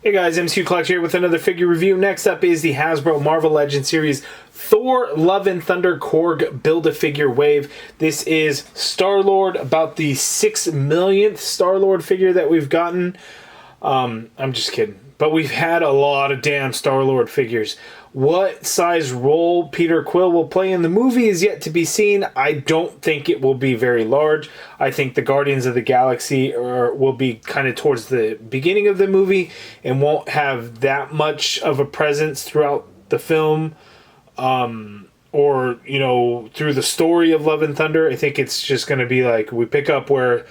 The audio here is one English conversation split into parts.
Hey guys, MCU Collector here with another figure review. Next up is the Hasbro Marvel Legends series Thor Love and Thunder Korg Build-A-Figure Wave. This is Star-Lord, about the 6 millionth Star-Lord figure that we've gotten. I'm just kidding. But we've had a lot of damn Star-Lord figures. What size role Peter Quill will play in the movie is yet to be seen. I don't think it will be very large. I think the Guardians of the Galaxy will be kind of towards the beginning of the movie and won't have that much of a presence throughout the film. Or, you know, through the story of Love and Thunder. I think it's just going to be like we pick up where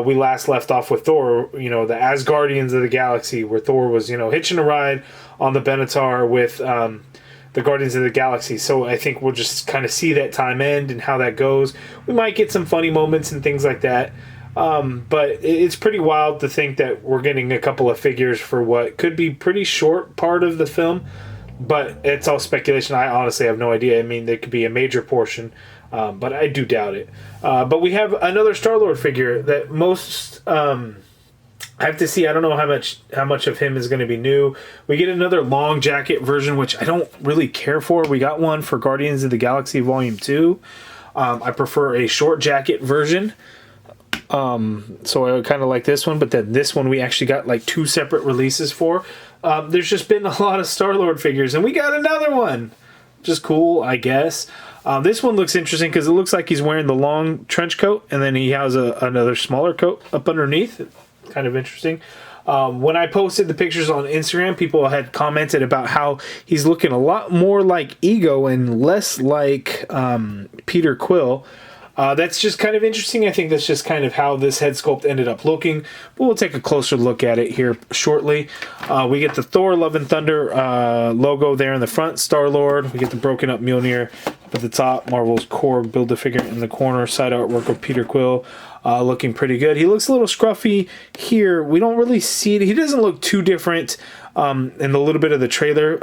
we last left off with Thor, you know, the Asgardians of the Galaxy, where Thor was, you know, hitching a ride on the Benatar with the Guardians of the Galaxy. So I think we'll just kind of see that time end and how that goes. We might get some funny moments and things like that. But it's pretty wild to think that we're getting a couple of figures for what could be pretty short part of the film. But it's all speculation. I honestly have no idea. I mean, there could be a major portion, but I do doubt it. But we have another Star-Lord figure that most I have to see. I don't know how much of him is going to be new. We get another long jacket version, which I don't really care for. We got one for Guardians of the Galaxy Volume 2. I prefer a short jacket version. So I kind of like this one, but then this one we actually got like 2 separate releases for. There's just been a lot of Star-Lord figures, and we got another one. Just cool, I guess. This one looks interesting because it looks like he's wearing the long trench coat, and then he has another smaller coat up underneath. Kind of interesting. When I posted the pictures on Instagram, people had commented about how he's looking a lot more like Ego and less like Peter Quill. That's just kind of interesting. I think that's just kind of how this head sculpt ended up looking. But we'll take a closer look at it here shortly. We get the Thor Love and Thunder logo there in the front, Star-Lord. We get the broken up Mjolnir up at the top, Marvel's Korg Build-A-Figure in the corner, side artwork of Peter Quill. Looking pretty good. He looks a little scruffy here. We don't really see it. He doesn't look too different in the little bit of the trailer.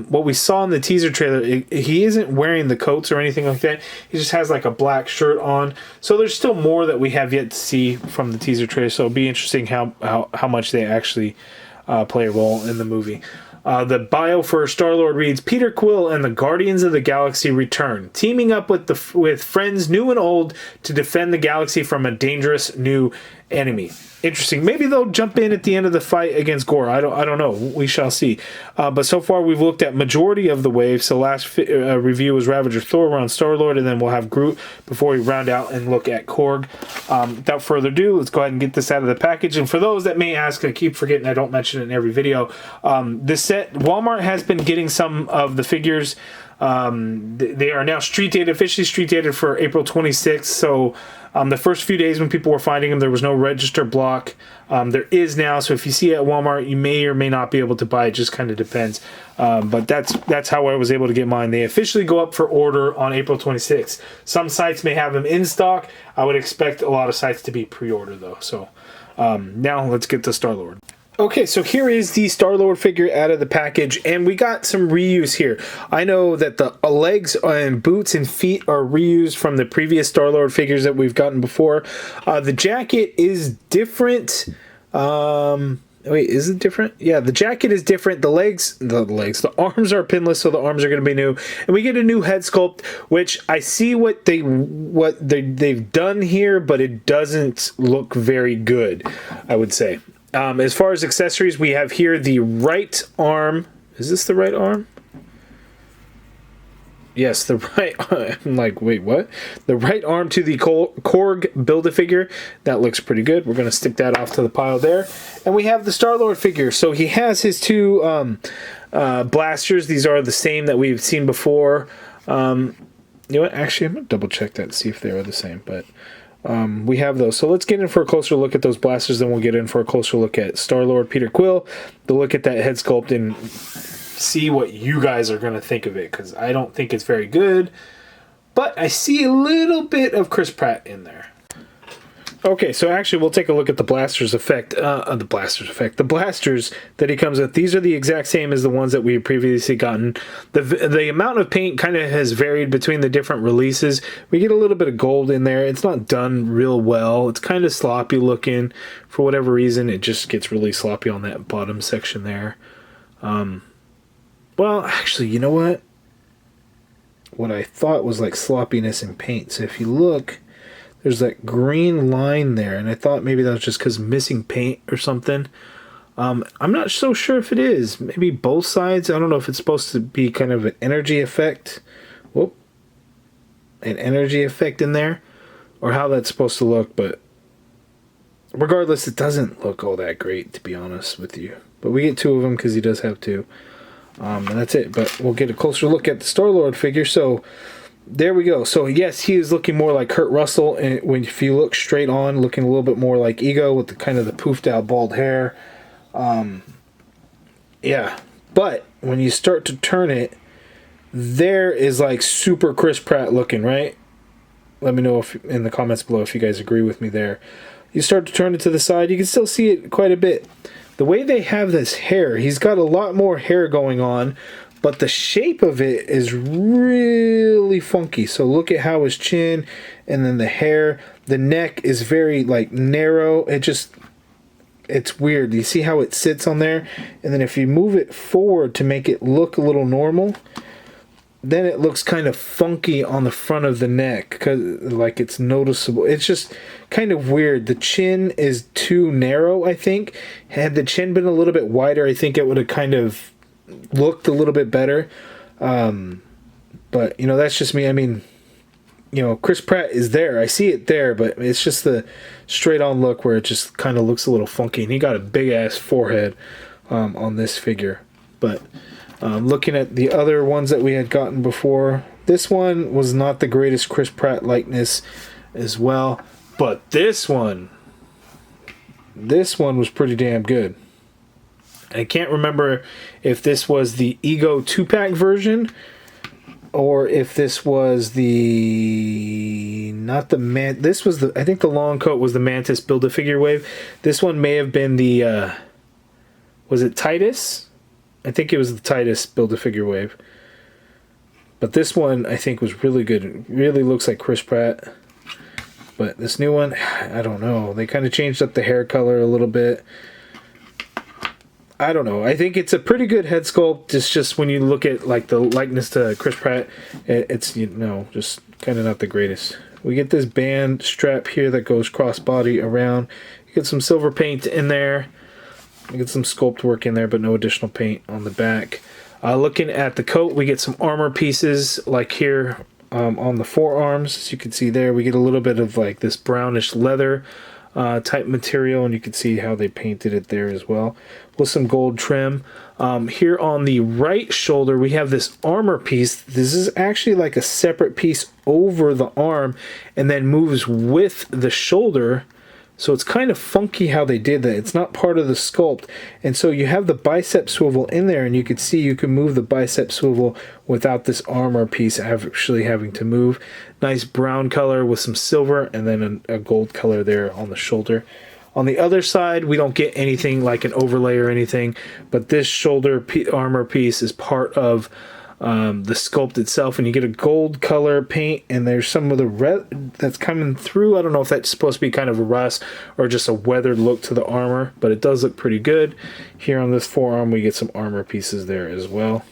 What we saw in the teaser trailer, he isn't wearing the coats or anything like that. He just has like a black shirt on. So there's still more that we have yet to see from the teaser trailer. So it'll be interesting how much they actually play a role in the movie. The bio for Star-Lord reads, Peter Quill and the Guardians of the Galaxy return, teaming up with friends new and old to defend the galaxy from a dangerous new enemy. Interesting. Maybe they'll jump in at the end of the fight against Gore. I don't know. We shall see. But so far we've looked at majority of the waves. So last review was Ravager Thor. We're on Star-Lord, and then we'll have Groot before we round out and look at Korg. Without further ado, let's go ahead and get this out of the package. And for those that may ask, I keep forgetting I don't mention it in every video. This set, Walmart has been getting some of the figures. They are now street dated, officially street dated for April 26th. So the first few days when people were finding them, there was no register block. There is now, so if you see it at Walmart, you may or may not be able to buy it. Just kind of depends. But that's how I was able to get mine. They officially go up for order on April 26th. Some sites may have them in stock. I would expect a lot of sites to be pre-order though. So now let's get to Star-Lord. Okay, so here is the Star-Lord figure out of the package, and we got some reuse here. I know that the legs and boots and feet are reused from the previous Star-Lord figures that we've gotten before. The jacket is different. Wait, is it different? Yeah, the jacket is different. The arms are pinless, so the arms are going to be new. And we get a new head sculpt, which I see what they've done here, but it doesn't look very good, I would say. As far as accessories, we have here the right arm. Is this the right arm? Yes, the right arm. I'm like, wait, what? The right arm to the Korg Build-A-Figure. That looks pretty good. We're going to stick that off to the pile there. And we have the Star-Lord figure. So he has his 2 blasters. These are the same that we've seen before. You know what? Actually, I'm going to double check that and see if they are the same. But we have those. So let's get in for a closer look at those blasters. Then we'll get in for a closer look at Star-Lord, Peter Quill. To look at that head sculpt and see what you guys are going to think of it, because I don't think it's very good, but I see a little bit of Chris Pratt in there. Okay, so actually we'll take a look at the blasters effect, the blasters that he comes with. These are the exact same as the ones that we had previously gotten. The amount of paint kind of has varied between the different releases. We get a little bit of gold in there. It's not done real well. It's kind of sloppy looking. For whatever reason, it just gets really sloppy on that bottom section there. Well, actually, you know what? What I thought was like sloppiness in paint. So if you look, there's that green line there, and I thought maybe that was just because missing paint or something. I'm not so sure if it is. Maybe both sides. I don't know if it's supposed to be kind of an energy effect. Whoop. An energy effect in there, or how that's supposed to look, but regardless, it doesn't look all that great, to be honest with you. But we get two of them because he does have two. And that's it. But we'll get a closer look at the Star-Lord figure. So there we go. So yes, he is looking more like Kurt Russell, and if you look straight on, looking a little bit more like Ego with the kind of the poofed out bald hair. Yeah, but when you start to turn it, there is like super Chris Pratt looking, right? Let me know if in the comments below if you guys agree with me there. You start to turn it to the side, you can still see it quite a bit. The way they have this hair, he's got a lot more hair going on, but the shape of it is really funky. So look at how his chin and then the hair, the neck is very like narrow. It's weird. You see how it sits on there? And then if you move it forward to make it look a little normal, then it looks kind of funky on the front of the neck, because like it's noticeable. It's just kind of weird. The chin is too narrow, I think. Had the chin been a little bit wider, I think it would have kind of looked a little bit better. But, you know, that's just me. I mean, you know, Chris Pratt is there. I see it there, but it's just the straight-on look where it just kind of looks a little funky. And he got a big-ass forehead on this figure. But looking at the other ones that we had gotten before, this one was not the greatest Chris Pratt likeness as well. But this one was pretty damn good. I can't remember if this was the Ego 2-pack version or if this was the this was the, I think the long coat was the Mantis Build-A-Figure Wave. This one may have been the was it Titus? I think it was the Titus Build-A-Figure Wave. But this one I think was really good. It really looks like Chris Pratt. But this new one, I don't know. They kind of changed up the hair color a little bit. I don't know. I think it's a pretty good head sculpt. It's just when you look at like the likeness to Chris Pratt, it's, you know, just kind of not the greatest. We get this band strap here that goes crossbody around. You get some silver paint in there. You get some sculpt work in there, but no additional paint on the back. Looking at the coat, we get some armor pieces like here on the forearms. As you can see there, we get a little bit of like this brownish leather type material, and you can see how they painted it there as well with some gold trim. Here on the right shoulder we have this armor piece. This is actually like a separate piece over the arm and then moves with the shoulder, so it's kind of funky how they did that. It's not part of the sculpt, and so you have the bicep swivel in there, and you can see you can move the bicep swivel without this armor piece actually having to move. Nice brown color with some silver, and then a gold color there on the shoulder. On the other side, we don't get anything like an overlay or anything, but this shoulder armor piece is part of the sculpt itself, and you get a gold color paint, and there's some of the red that's coming through. I don't know if that's supposed to be kind of a rust or just a weathered look to the armor, but it does look pretty good. Here on this forearm, we get some armor pieces there as well.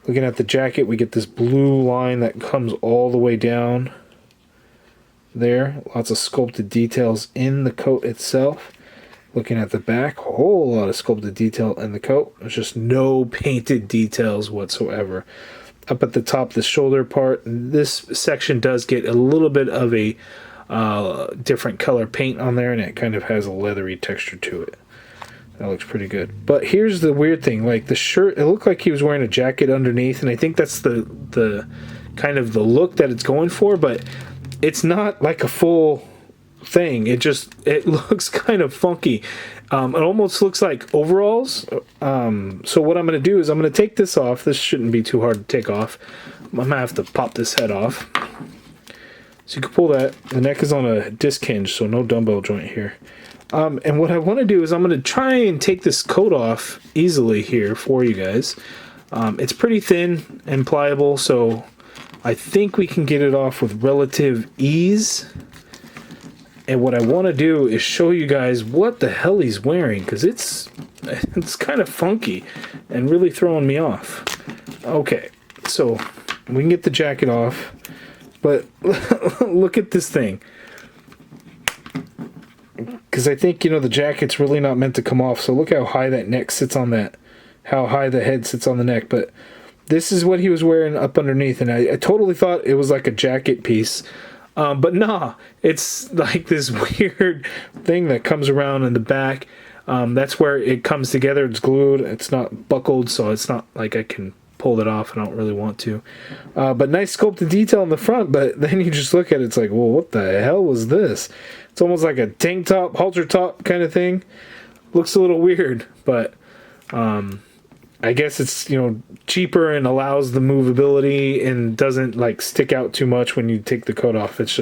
Looking at the jacket, we get this blue line that comes all the way down there. Lots of sculpted details in the coat itself. Looking at the back, a whole lot of sculpted detail in the coat. There's just no painted details whatsoever. Up at the top, the shoulder part, this section does get a little bit of a different color paint on there, and it kind of has a leathery texture to it. That looks pretty good. But here's the weird thing, like the shirt, it looked like he was wearing a jacket underneath, and I think that's the kind of the look that it's going for, but it's not like a full thing. It looks kind of funky. It almost looks like overalls. So what I'm going to do is I'm going to take this off. This shouldn't be too hard to take off. I'm going to have to pop this head off. So you can pull that. The neck is on a disc hinge, so no dumbbell joint here. And what I want to do is I'm going to try and take this coat off easily here for you guys. It's pretty thin and pliable, so I think we can get it off with relative ease. And what I want to do is show you guys what the hell he's wearing, because it's kind of funky and really throwing me off. Okay, so we can get the jacket off, but look at this thing. Because I think, you know, the jacket's really not meant to come off, so look how high that neck sits on that, how high the head sits on the neck. But this is what he was wearing up underneath, and I totally thought it was like a jacket piece. But nah, it's like this weird thing that comes around in the back. That's where it comes together. It's glued. It's not buckled, so it's not like I can pull it off. I don't really want to. But nice sculpted detail in the front, but then you just look at it, it's like, well, what the hell was this? It's almost like a tank top, halter top kind of thing. Looks a little weird, but I guess it's, you know, cheaper and allows the movability and doesn't like stick out too much when you take the coat off. It's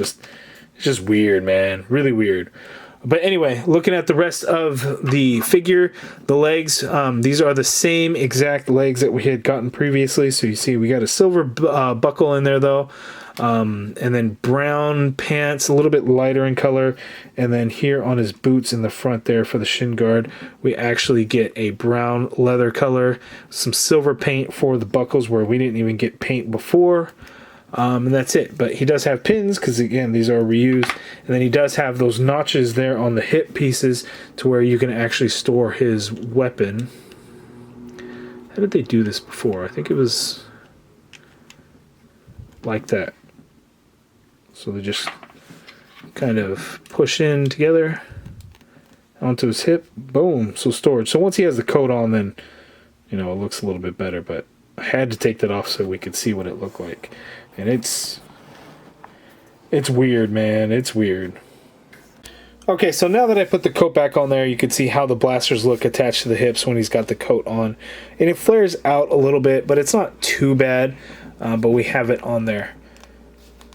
just weird, man. Really weird. But anyway, looking at the rest of the figure, the legs, these are the same exact legs that we had gotten previously. So you see we got a silver buckle in there though. And then brown pants, a little bit lighter in color. And then here on his boots in the front there for the shin guard, we actually get a brown leather color, some silver paint for the buckles where we didn't even get paint before. And that's it. But he does have pins because, again, these are reused. And then he does have those notches there on the hip pieces to where you can actually store his weapon. How did they do this before? I think it was like that. So they just kind of push in together onto his hip. Boom. So stored. So once he has the coat on, then, you know, it looks a little bit better. But I had to take that off so we could see what it looked like. And it's weird, man. It's weird. Okay, so now that I put the coat back on there, you can see how the blasters look attached to the hips when he's got the coat on. And it flares out a little bit, but it's not too bad. But we have it on there.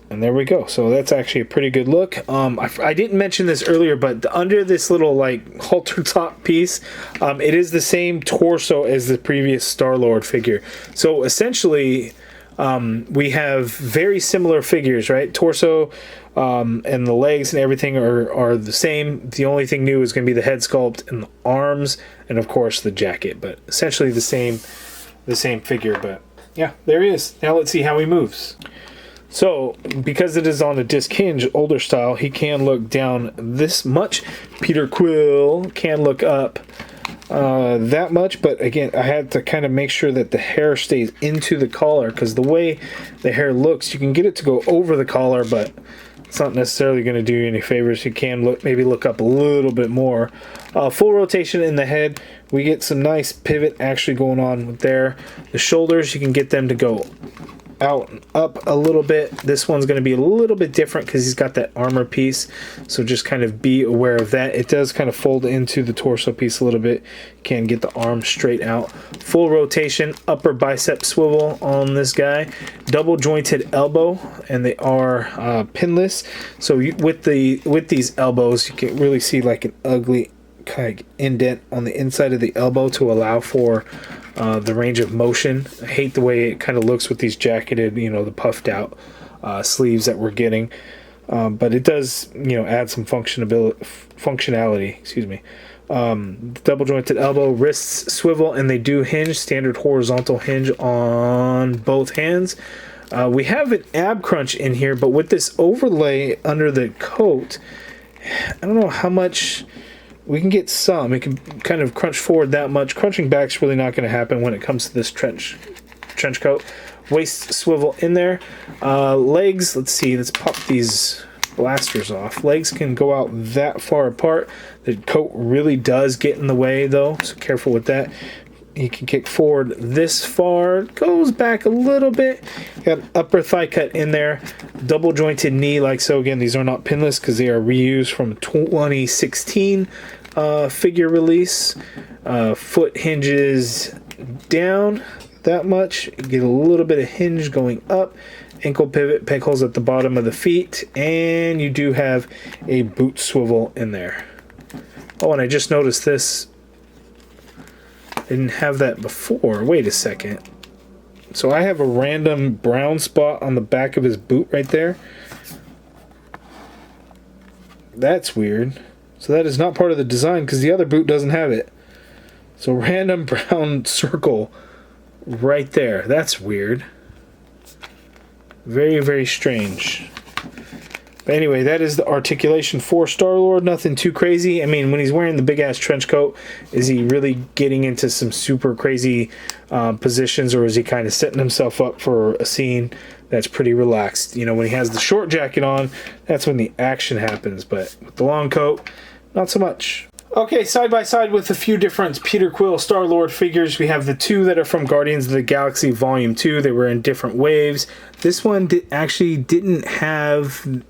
And there we go. So that's actually a pretty good look. I didn't mention this earlier, but under this little like halter top piece, it is the same torso as the previous Star-Lord figure. So essentially, we have very similar figures, right? Torso and the legs and everything are the same. The only thing new is going to be the head sculpt and the arms, and of course the jacket. But essentially the same figure. But yeah, there he is. Now let's see how he moves. So, because it is on a disc hinge, older style, he can look down this much. Peter Quill can look up that much, but again, I had to kind of make sure that the hair stays into the collar, because the way the hair looks, you can get it to go over the collar, but it's not necessarily going to do you any favors. You can maybe look up a little bit more. Full rotation in the head. We get some nice pivot actually going on there. The shoulders, you can get them to go out and up a little bit. This one's going to be a little bit different because he's got that armor piece, so just kind of be aware of that. It does kind of fold into the torso piece a little bit. You can get the arm straight out. Full rotation, upper bicep swivel on this guy. Double jointed elbow, and they are pinless. So with these elbows, you can really see like an ugly kind of indent on the inside of the elbow to allow for the range of motion. I hate the way it kind of looks with these jacketed, you know, the puffed out sleeves that we're getting, but it does, you know, add some functionality. Excuse me. Double jointed elbow, wrists swivel, and they do hinge. Standard horizontal hinge on both hands. We have an ab crunch in here, but with this overlay under the coat, I don't know how much. We can get some. It can kind of crunch forward that much. Crunching back's really not going to happen when it comes to this trench coat. Waist swivel in there. Legs, let's see. Let's pop these blasters off. Legs can go out that far apart. The coat really does get in the way, though, so careful with that. He can kick forward this far, goes back a little bit. Got an upper thigh cut in there, double jointed knee like so. Again, these are not pinless because they are reused from 2016 figure release. Foot hinges down that much. You get a little bit of hinge going up, ankle pivot, peg holes at the bottom of the feet, and you do have a boot swivel in there. Oh, and I just noticed this. Didn't have that before. Wait a second. So I have a random brown spot on the back of his boot right there. That's weird. So that is not part of the design because the other boot doesn't have it. So random brown circle right there. That's weird. Very, very strange. But anyway, that is the articulation for Star-Lord. Nothing too crazy. I mean, when he's wearing the big-ass trench coat, is he really getting into some super crazy positions, or is he kind of setting himself up for a scene that's pretty relaxed? You know, when he has the short jacket on, that's when the action happens. But with the long coat, not so much. Okay, side by side with a few different Peter Quill Star-Lord figures, we have the two that are from Guardians of the Galaxy Volume 2. They were in different waves. This one actually didn't have...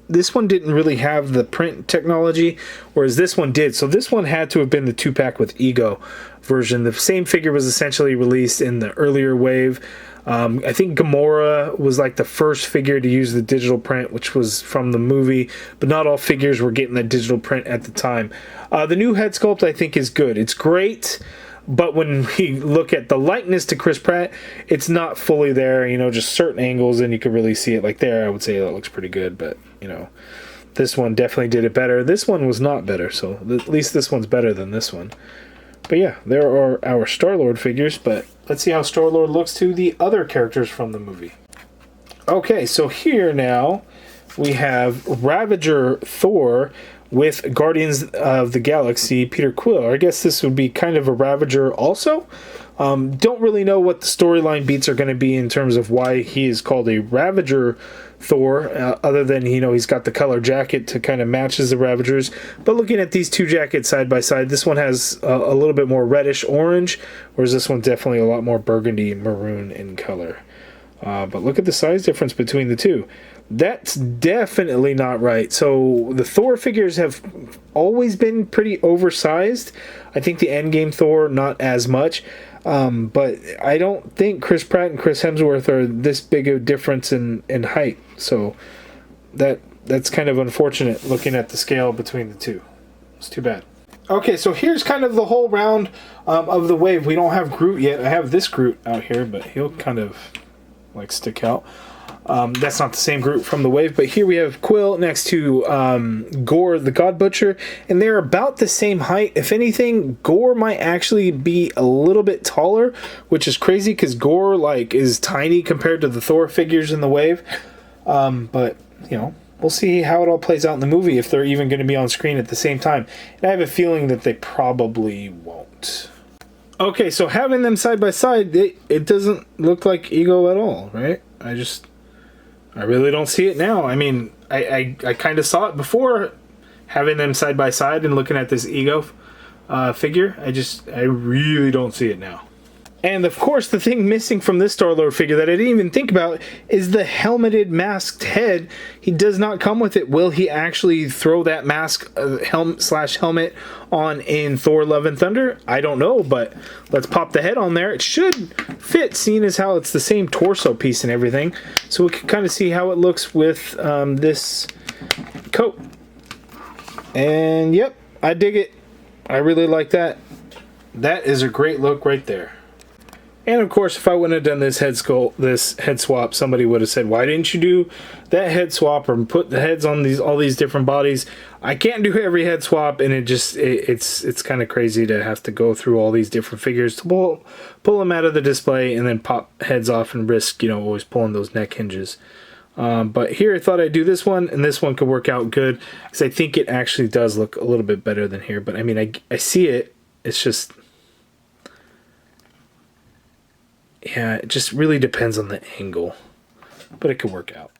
This one didn't really have the print technology, whereas this one did. So this one had to have been the 2-pack with Ego version. The same figure was essentially released in the earlier wave. I think Gamora was like the first figure to use the digital print, which was from the movie, but not all figures were getting the digital print at the time. The new head sculpt, I think, is good. It's great, but when we look at the likeness to Chris Pratt, it's not fully there. You know, just certain angles, and you can really see it. Like there, I would say that looks pretty good, but, you know, this one definitely did it better. This one was not better, so at least this one's better than this one. But yeah, there are our Star-Lord figures, but let's see how Star-Lord looks to the other characters from the movie. Okay, so here now we have Ravager Thor with Guardians of the Galaxy Peter Quill. I guess this would be kind of a Ravager also. Don't really know what the storyline beats are going to be in terms of why he is called a Ravager Thor, other than, you know, he's got the color jacket to kind of matches the Ravagers. But looking at these two jackets side by side, this one has a little bit more reddish orange, whereas this one definitely a lot more burgundy maroon in color. But look at the size difference between the two. That's definitely not right. So the Thor figures have always been pretty oversized. I think the Endgame Thor, not as much. But I don't think Chris Pratt and Chris Hemsworth are this big a difference in height. So that's kind of unfortunate looking at the scale between the two. It's too bad. Okay, so here's kind of the whole round of the wave. We don't have Groot yet. I have this Groot out here, but he'll kind of like stick out. That's not the same Groot from the wave, but here we have Quill next to Gore the God Butcher, and they're about the same height. If anything, Gore might actually be a little bit taller, which is crazy because Gore like is tiny compared to the Thor figures in the wave. But you know, we'll see how it all plays out in the movie, if they're even going to be on screen at the same time. And I have a feeling that they probably won't. Okay, so having them side by side, it doesn't look like Ego at all, right? I really don't see it now. I mean, I kind of saw it before, having them side by side and looking at this Ego figure. I really don't see it now. And of course, the thing missing from this Star-Lord figure that I didn't even think about is the helmeted masked head. He does not come with it. Will he actually throw that mask helmet on in Thor Love and Thunder? I don't know, but let's pop the head on there. It should fit, seeing as how it's the same torso piece and everything. So we can kind of see how it looks with this coat. And yep, I dig it. I really like that. That is a great look right there. And of course, if I wouldn't have done this head swap, somebody would have said, "Why didn't you do that head swap or put the heads on all these different bodies?" I can't do every head swap, and it's kind of crazy to have to go through all these different figures to pull them out of the display and then pop heads off and risk, you know, always pulling those neck hinges. But here I thought I'd do this one, and this one could work out good because I think it actually does look a little bit better than here. But I mean, I see it. It's just. Yeah, it just really depends on the angle, but it could work out.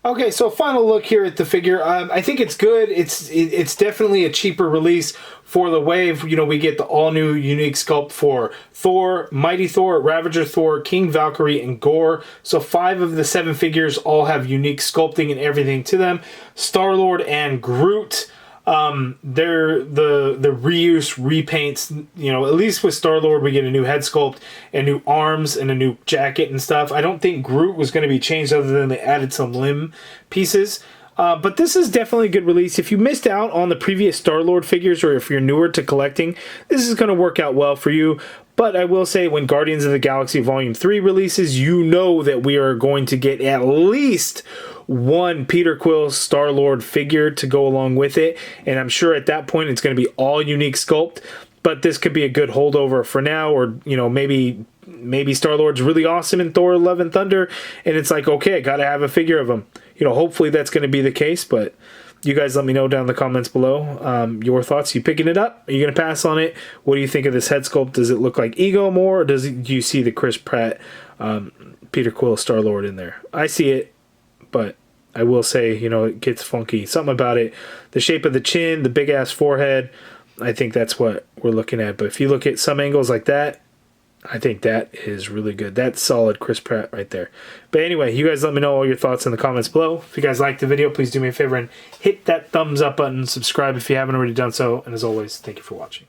Okay, so final look here at the figure. I think it's good. It's definitely a cheaper release for the wave. You know, we get the all-new unique sculpt for Thor, Mighty Thor, Ravager Thor, King Valkyrie, and Gore. So 5 of the 7 figures all have unique sculpting and everything to them. Star-Lord and Groot. they're the reuse repaints, you know, at least with Star-Lord we get a new head sculpt and new arms and a new jacket and stuff. I don't think Groot was going to be changed other than they added some limb pieces. But this is definitely a good release. If you missed out on the previous Star-Lord figures, or if you're newer to collecting, this is going to work out well for you. But I will say, when Guardians of the Galaxy Volume 3 releases, you know that we are going to get at least one Peter Quill Star-Lord figure to go along with it. And I'm sure at that point it's going to be all unique sculpt. But this could be a good holdover for now, or, you know, maybe Star-Lord's really awesome in Thor Love and Thunder, and it's like, okay, I gotta have a figure of him. You know, hopefully that's going to be the case, but you guys let me know down in the comments below your thoughts. You picking it up? Are you going to pass on it? What do you think of this head sculpt? Does it look like Ego more, or do you see the Chris Pratt, Peter Quill Star-Lord in there? I see it, but I will say, you know, it gets funky. Something about it, the shape of the chin, the big-ass forehead, I think that's what we're looking at. But if you look at some angles like that, I think that is really good. That's solid Chris Pratt right there. But anyway, you guys let me know all your thoughts in the comments below. If you guys liked the video, please do me a favor and hit that thumbs up button. Subscribe if you haven't already done so. And as always, thank you for watching.